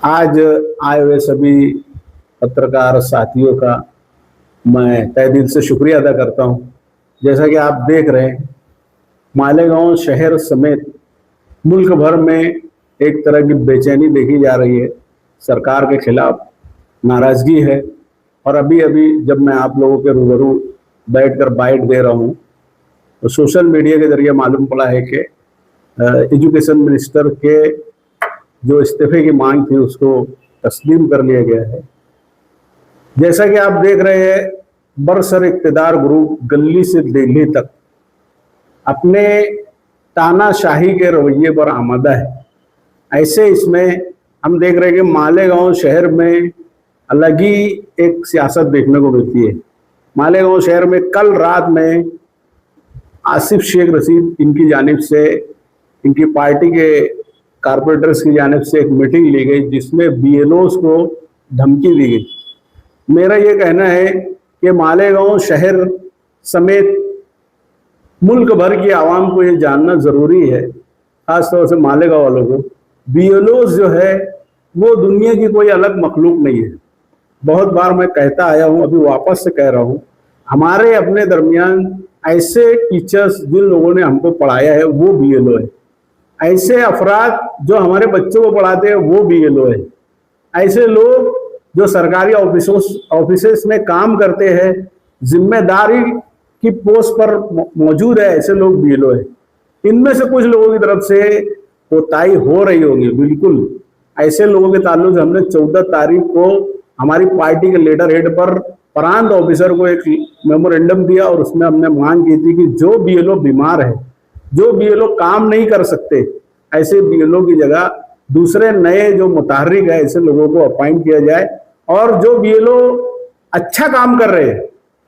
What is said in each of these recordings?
आज आए हुए सभी पत्रकार साथियों का मैं तहे दिल से शुक्रिया अदा करता हूं। जैसा कि आप देख रहे हैं, मालेगांव शहर समेत मुल्क भर में एक तरह की बेचैनी देखी जा रही है। सरकार के खिलाफ नाराजगी है। और अभी अभी जब मैं आप लोगों के रूबरू बैठकर बाइट दे रहा हूं तो सोशल मीडिया के जरिए मालूम पड़ा है कि एजुकेशन मिनिस्टर के जो इस्तीफे की मांग थी उसको तस्लीम कर लिया गया है। जैसा कि आप देख रहे हैं, बरसर इक़्तिदार ग्रुप गली से दिल्ली तक अपने तानाशाही के रवैये पर आमादा है। ऐसे इसमें हम देख रहे हैं कि मालेगांव शहर में अलग ही एक सियासत देखने को मिलती है। मालेगांव शहर में कल रात में आसिफ शेख रशीद इनकी जानिब से, इनकी पार्टी के कारपोरेटर्स की जानिब से एक मीटिंग ली गई जिसमें बीएलओस को धमकी दी गई। मेरा ये कहना है कि मालेगांव शहर समेत मुल्क भर की आवाम को ये जानना ज़रूरी है, ख़ासतौर से मालेगांव वालों को, बीएलओस जो है वो दुनिया की कोई अलग मखलूक नहीं है। बहुत बार मैं कहता आया हूँ, अभी वापस से कह रहा हूँ, हमारे अपने दरमियान ऐसे टीचर्स जिन लोगों ने हमको पढ़ाया है वो बीएलओ है। ऐसे अफराद जो हमारे बच्चों को पढ़ाते हैं वो बीएलओ है। ऐसे लोग जो सरकारी ऑफिसेस में काम करते हैं, जिम्मेदारी की पोस्ट पर मौजूद है, ऐसे लोग बीएलओ है। इनमें से कुछ लोगों की तरफ से कोताही हो रही होगी, बिल्कुल। ऐसे लोगों के ताल्लुक से हमने 14 तारीख को हमारी पार्टी के लीडर हेड पर प्रांत ऑफिसर को एक मेमोरेंडम दिया और उसमें हमने मांग की थी कि जो बीएलओ बीमार है, जो बीएलओ काम नहीं कर सकते, ऐसे बीएलओ की जगह दूसरे नए जो मुतहर्रिक है ऐसे लोगों को अपॉइंट किया जाए। और जो बीएलओ अच्छा काम कर रहे हैं,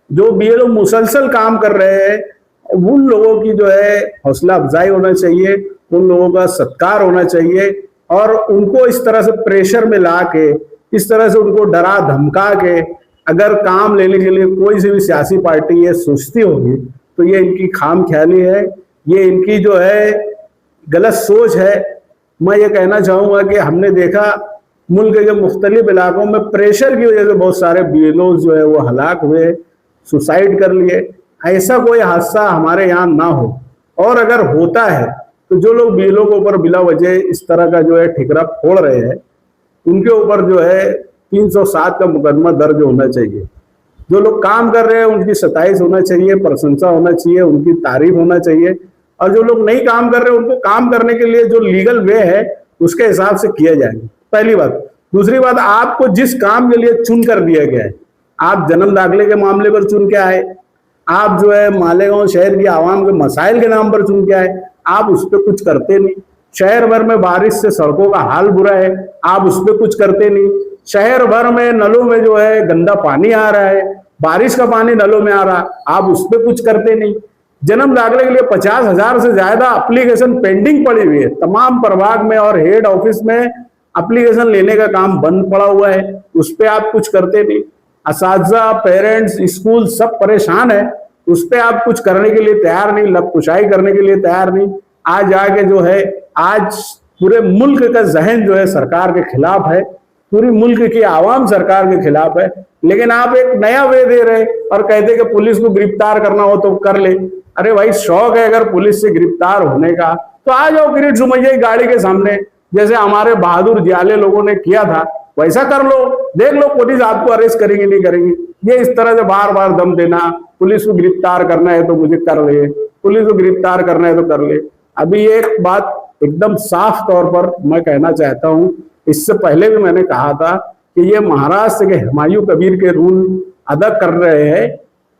जो बीएलओ मुसलसल काम कर रहे हैं, उन लोगों की जो है हौसला अफजाई होना चाहिए, उन लोगों का सत्कार होना चाहिए। और उनको इस तरह से प्रेशर में ला के, इस तरह से उनको डरा धमका के अगर काम लेने के लिए कोई सी भी सियासी पार्टी ये सोचती होगी तो ये इनकी खाम ख्याली है, ये इनकी जो है गलत सोच है। मैं ये कहना चाहूँगा कि हमने देखा मुल्क के मुख्तलिफ इलाकों में प्रेशर की वजह से बहुत सारे बीएलओ जो है वो हलाक हुए, सुसाइड कर लिए। ऐसा कोई हादसा हमारे यहाँ ना हो, और अगर होता है तो जो लोग बीएलओ के ऊपर बिला वजह इस तरह का जो है ठिकरा फोड़ रहे हैं उनके ऊपर जो है 307 का मुकदमा दर्ज होना चाहिए। जो लोग काम कर रहे हैं उनकी सताइश होना चाहिए, प्रशंसा होना चाहिए, उनकी तारीफ होना चाहिए। और जो लोग नहीं काम कर रहे उनको काम करने के लिए जो लीगल वे है उसके हिसाब से किया जाएगा, पहली बात। दूसरी बात, आपको जिस काम के लिए चुन कर दिया गया है, आप जन्म दाखिले के मामले पर चुन के आए, आप जो है मालेगांव शहर की आवाम के मसाइल के नाम पर चुन के आए, आप उस पर कुछ करते नहीं। शहर भर में बारिश से सड़कों का हाल बुरा है, आप उस पर कुछ करते नहीं। शहर भर में नलों में जो है गंदा पानी आ रहा है, बारिश का पानी नलों में आ रहा, आप उस पर कुछ करते नहीं। जन्म दाखिले के लिए 50,000 से ज्यादा एप्लीकेशन पेंडिंग पड़ी हुई है तमाम प्रभाग में, और हेड ऑफिस में एप्लीकेशन लेने का काम बंद पड़ा हुआ है, उस पर आप कुछ करते नहीं। असातिज़ा, पेरेंट्स, स्कूल सब परेशान है, उस पर आप कुछ करने के लिए तैयार नहीं, लबकुशाई करने के लिए तैयार नहीं। आज आके जो है, आज पूरे मुल्क का जहन जो है सरकार के खिलाफ है, पूरी मुल्क की आवाम सरकार के खिलाफ है। लेकिन आप एक नया वे दे रहे और कहते कि पुलिस को गिरफ्तार करना हो तो कर ले। अरे भाई, शौक है अगर पुलिस से गिरफ्तार होने का तो आ जाओ किरीट सोमैया की गाड़ी के सामने, जैसे हमारे बहादुर जियाले लोगों ने किया था वैसा कर लो, देख लो पुलिस आपको अरेस्ट करेगी नहीं करेगी। ये इस तरह से बार बार दम देना, पुलिस को गिरफ्तार करना है तो मुझे कर ले, पुलिस को गिरफ्तार करना है तो कर ले। अभी एक बात एकदम साफ तौर पर मैं कहना चाहता हूं, इससे पहले भी मैंने कहा था कि ये महाराष्ट्र के हुमायूं कबीर के रूल अदा कर रहे हैं,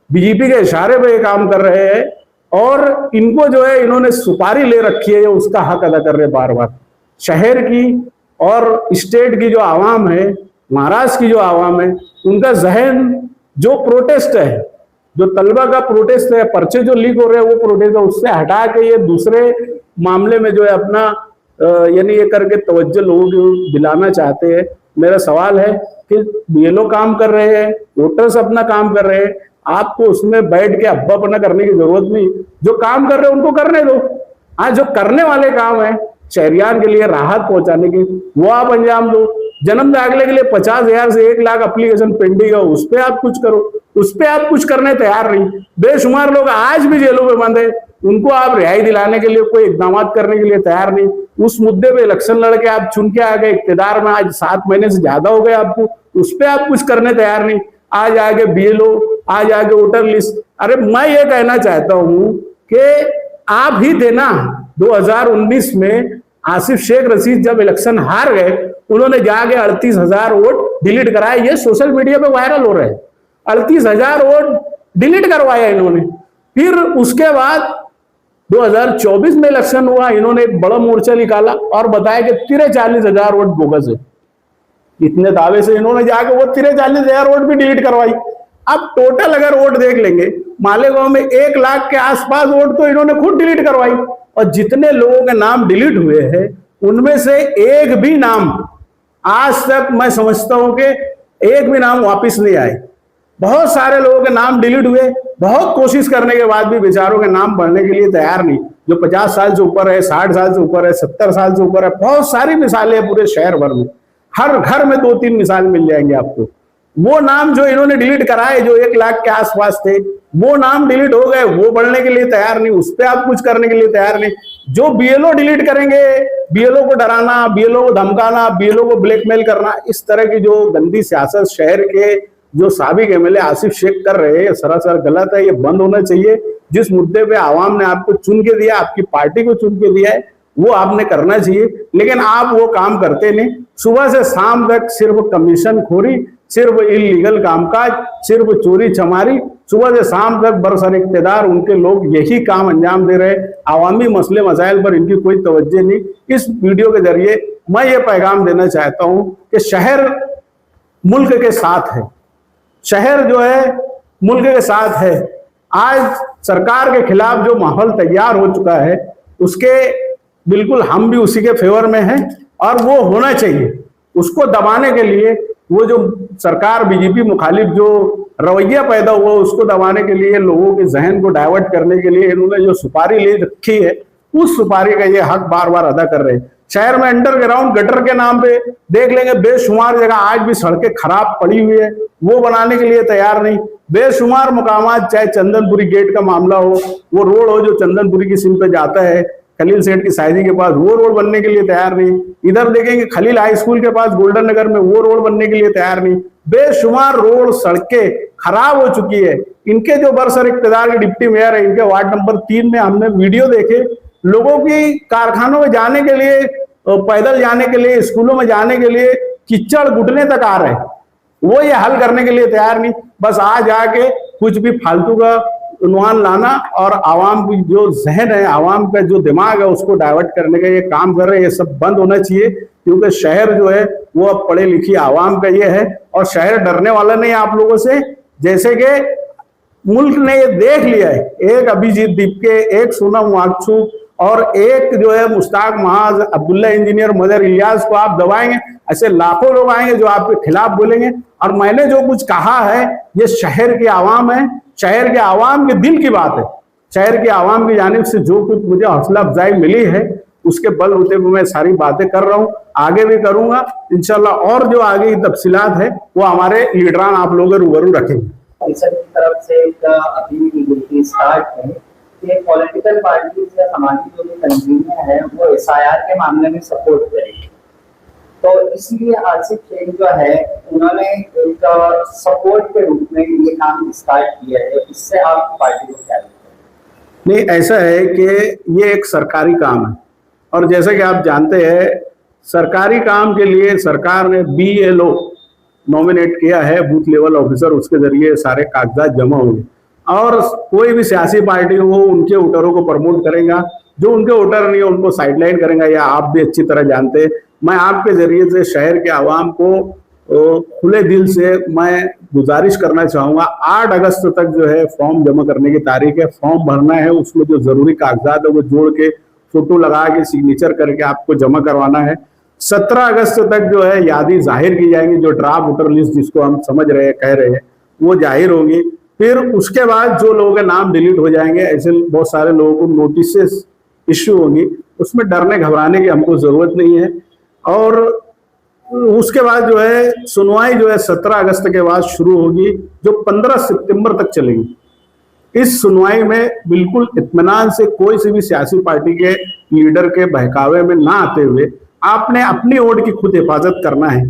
बीजेपी के इशारे पे ये काम कर रहे हैं, और इनको जो है इन्होंने सुपारी ले रखी है, उसका हक अदा कर रहे बार बार। शहर की और स्टेट की जो आवाम है, महाराष्ट्र की जो आवाम है, उनका जहन जो प्रोटेस्ट है, जो तलबा का प्रोटेस्ट है, पर्चे जो लीक हो रहे हैं वो प्रोटेस्ट है, उससे हटा के ये दूसरे मामले में जो है अपना यानी ये करके तवज्जो लोगों को दिलाना चाहते हैं। मेरा सवाल है कि बीएलओ काम कर रहे हैं, वोटर्स अपना काम कर रहे हैं, आपको उसमें बैठ के अब्बापना करने की जरूरत नहीं। जो काम कर रहे हैं उनको करने दो। हाँ, जो करने वाले काम है शहरियान के लिए राहत पहुंचाने की, वो आप अंजाम दो। जन्म दाखिले के लिए 50,000 से 1 लाख एप्लीकेशन पेंडिंग है, उस पर आप कुछ करो। उस पर आप कुछ करने तैयार नहीं। बेशुमार लोग आज भी जेलों में बंद है, उनको आप रिहाई दिलाने के लिए कोई इकदाम करने के लिए तैयार नहीं। उस मुद्दे पे इलेक्शन लड़के आप चुन के आ गए इक्तदार में, आज 7 महीने से ज्यादा हो गए आपको, उस पर आप कुछ करने तैयार नहीं। आज आगे BLO, आज आगे वोटर लिस्ट। अरे मैं ये कहना चाहता हूं कि आप ही थे ना 2019 में, आसिफ शेख रशीद जब इलेक्शन हार गए, उन्होंने जाके 38,000 वोट डिलीट कराए। ये सोशल मीडिया पे वायरल हो रहे हैं। 38,000 वोट डिलीट करवाया इन्होंने। फिर उसके बाद 2024 में इलेक्शन हुआ, इन्होंने एक बड़ा मोर्चा निकाला और बताया कि 43,000 वोट बोगस है। इतने दावे से इन्होंने जाके वो 43,000 वोट भी डिलीट करवाई। अब टोटल अगर वोट देख लेंगे, मालेगांव में 1 लाख के आसपास वोट तो इन्होंने खुद डिलीट करवाई। और जितने लोगों के नाम डिलीट हुए हैं, उनमें से एक भी नाम आज तक मैं समझता हूं कि एक भी नाम वापस नहीं आए। बहुत सारे लोगों के नाम डिलीट हुए, बहुत कोशिश करने के बाद भी बेचारों के नाम बढ़ने के लिए तैयार नहीं। जो 50 साल से ऊपर है, 60 साल से ऊपर है, 70 साल से ऊपर है, बहुत सारी मिसालें हैं पूरे शहर भर में। हर घर में 2-3 मिसाल मिल जाएंगे आपको। वो नाम जो इन्होंने डिलीट कराए, जो 1 लाख के आसपास थे, वो नाम डिलीट हो गए, वो बढ़ने के लिए तैयार नहीं, उस पर आप कुछ करने के लिए तैयार नहीं। जो BLO डिलीट करेंगे, BLO को डराना, BLO को धमकाना, BLO को ब्लैकमेल करना, इस तरह की जो गंदी सियासत शहर के जो साबिक MLA आसिफ शेख कर रहे हैं, सरासर गलत है। ये बंद होना चाहिए। जिस मुद्दे पे आवाम ने आपको चुन के दिया, आपकी पार्टी को चुन के दिया है, वो आपने करना चाहिए, लेकिन आप वो काम करते नहीं। सुबह से शाम तक सिर्फ कमीशन खोरी, सिर्फ इलीगल कामकाज, सिर्फ चोरी चमारी, सुबह से शाम तक बरसर इख्तियार उनके लोग यही काम अंजाम दे रहे। आवामी मसले मसाइल पर इनकी कोई तवज्जो नहीं। इस वीडियो के जरिए मैं ये पैगाम देना चाहता हूं कि शहर मुल्क के साथ है, शहर जो है मुल्क के साथ है। आज सरकार के खिलाफ जो माहौल तैयार हो चुका है, उसके बिल्कुल हम भी उसी के फेवर में हैं और वो होना चाहिए। उसको दबाने के लिए वो जो सरकार BJP मुखालिफ जो रवैया पैदा हुआ, उसको दबाने के लिए, लोगों के जहन को डाइवर्ट करने के लिए इन्होंने जो सुपारी ले रखी है, उस सुपारी का ये हक बार बार अदा कर रहे हैं। शहर में अंडरग्राउंड गटर के नाम पे देख लेंगे, बेशुमार जगह आज भी सड़कें खराब पड़ी हुई है, वो बनाने के लिए तैयार नहीं। बेशुमार मुकामात, चाहे चंदनपुरी गेट का मामला हो, वो रोड हो जो चंदनपुरी की सिम पे जाता है खलील सेठ की साइजी के पास, वो रोड बनने के लिए तैयार नहीं। इधर देखेंगे खलील हाई स्कूल के पास गोल्डन नगर में, वो रोड बनने के लिए तैयार नहीं। बेशुमार रोड सड़कें खराब हो चुकी है। इनके जो बरसर इख्तियार के डिप्टी मेयर है, इनके वार्ड नंबर 3 में हमने वीडियो देखे, लोगों की कारखानों में जाने के लिए, पैदल जाने के लिए, स्कूलों में जाने के लिए कीचड़ घुटने तक आ रहे हैं। वो ये हल करने के लिए तैयार नहीं, बस आ जाके कुछ भी फालतू का उन्वान लाना और आवाम की जो जहन है, आवाम का जो दिमाग है, उसको डाइवर्ट करने का ये काम कर रहे हैं। ये सब बंद होना चाहिए, क्योंकि शहर जो है वो अब पढ़े लिखी आवाम का ये है और शहर डरने वाला नहीं आप लोगों से। जैसे कि मुल्क ने ये देख लिया है, एक अभिजीत दीपके, एक सोनम वांगचुक और एक जो है मुश्ताक महाज, अब्दुल्ला इंजीनियर, मदर इलियास को आप दबाएंगे, ऐसे लाखों लोग आएंगे जो आपके खिलाफ बोलेंगे। और मैंने जो कुछ कहा है, ये शहर की आवाम है, शहर के आवाम के दिल की बात है। शहर के आवाम की जानिब से जो कुछ मुझे हौसला अफजाई मिली है, उसके बल होते हुए मैं सारी बातें कर रहा हूँ, आगे भी करूंगा इंशाल्लाह। और जो आगे की तफसीलात है वो हमारे लीडरान आप लोग रूबरू रखेंगे। संसद की तरफ से एक अपील की गई स्टार्ट है कि पॉलिटिकल पार्टीज या समाजी जो भी तंजीमें हैं वो SIR के मामले में सपोर्ट करेंगी। तो इसलिए आसिफ शेख जो है, उन्होंने एक सपोर्ट के रूप में ये काम स्टार्ट किया है। इससे आप पार्टी को क्या लगता है? नहीं, ऐसा है कि ये एक सरकारी काम है और जैसा कि आप जानते हैं, सरकारी काम के लिए सरकार ने BLO नॉमिनेट किया है, बूथ लेवल ऑफिसर, उसके जरिए सारे कागजात जमा होंगे और कोई भी सियासी पार्टी हो उनके वोटरों को प्रमोट करेगा, जो उनके वोटर नहीं है उनको साइडलाइन करेगा। या आप भी अच्छी तरह जानते हैं। मैं आपके जरिए से शहर के आवाम को खुले दिल से मैं गुजारिश करना चाहूँगा, 8 अगस्त तक जो है फॉर्म जमा करने की तारीख है। फॉर्म भरना है, उसमें जो जरूरी कागजात है वो जोड़ के, फोटो लगा के, सिग्नेचर करके आपको जमा करवाना है। 17 अगस्त तक जो है यादी जाहिर की जाएंगी, जो ड्राफ्ट वोटर लिस्ट जिसको हम समझ रहे हैं, कह रहे हैं, वो जाहिर होगी। फिर उसके बाद जो लोगों के नाम डिलीट हो जाएंगे, ऐसे बहुत सारे लोगों को नोटिस इश्यू होंगी। उसमें डरने घबराने की हमको जरूरत नहीं है। और उसके बाद जो है सुनवाई जो है 17 अगस्त के बाद शुरू होगी, जो 15 सितंबर तक चलेगी। इस सुनवाई में बिल्कुल इत्मीनान से कोई सी भी सियासी पार्टी के लीडर के बहकावे में ना आते हुए आपने अपनी वोट की खुद हिफाजत करना है।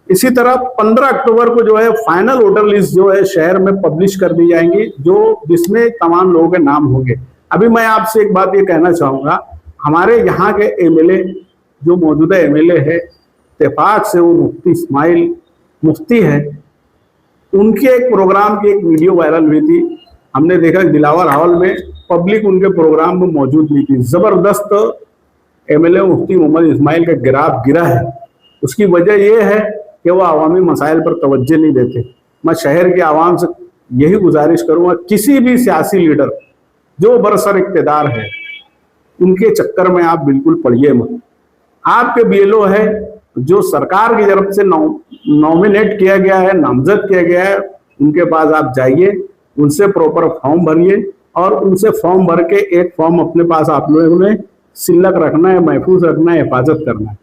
इसी तरह 15 अक्टूबर को जो है फाइनल वोटर लिस्ट जो है शहर में पब्लिश कर दी जाएंगी, जो जिसमें तमाम लोगों के नाम होंगे। अभी मैं आपसे एक बात ये कहना चाहूंगा, हमारे यहाँ के एमएलए जो मौजूदा एमएलए है, इत्तेफाक से वो मुफ्ती इस्माइल मुफ्ती है, उनके एक प्रोग्राम की एक वीडियो वायरल हुई थी। हमने देखा दिलावर हॉल में पब्लिक उनके प्रोग्राम में मौजूद नहीं थी। जबरदस्त एमएलए मुफ्ती मोहम्मद इस्माइल का गिराफ गिरा है। उसकी वजह यह है कि वो अवामी मसाइल पर तवज्जो नहीं देते। मैं शहर के आवाम से यही गुजारिश करूंगा, किसी भी सियासी लीडर जो बरसर इक़्तिदार है उनके चक्कर में आप बिल्कुल पड़िए मत। आपके बीएलओ है जो सरकार की तरफ से नॉमिनेट किया गया है, नामजद किया गया है, उनके पास आप जाइए, उनसे प्रॉपर फॉर्म भरिए और उनसे फॉर्म भर के एक फॉर्म अपने पास आप लोगों ने सिल्लक रखना है, महफूज रखना है, हिफाजत करना है।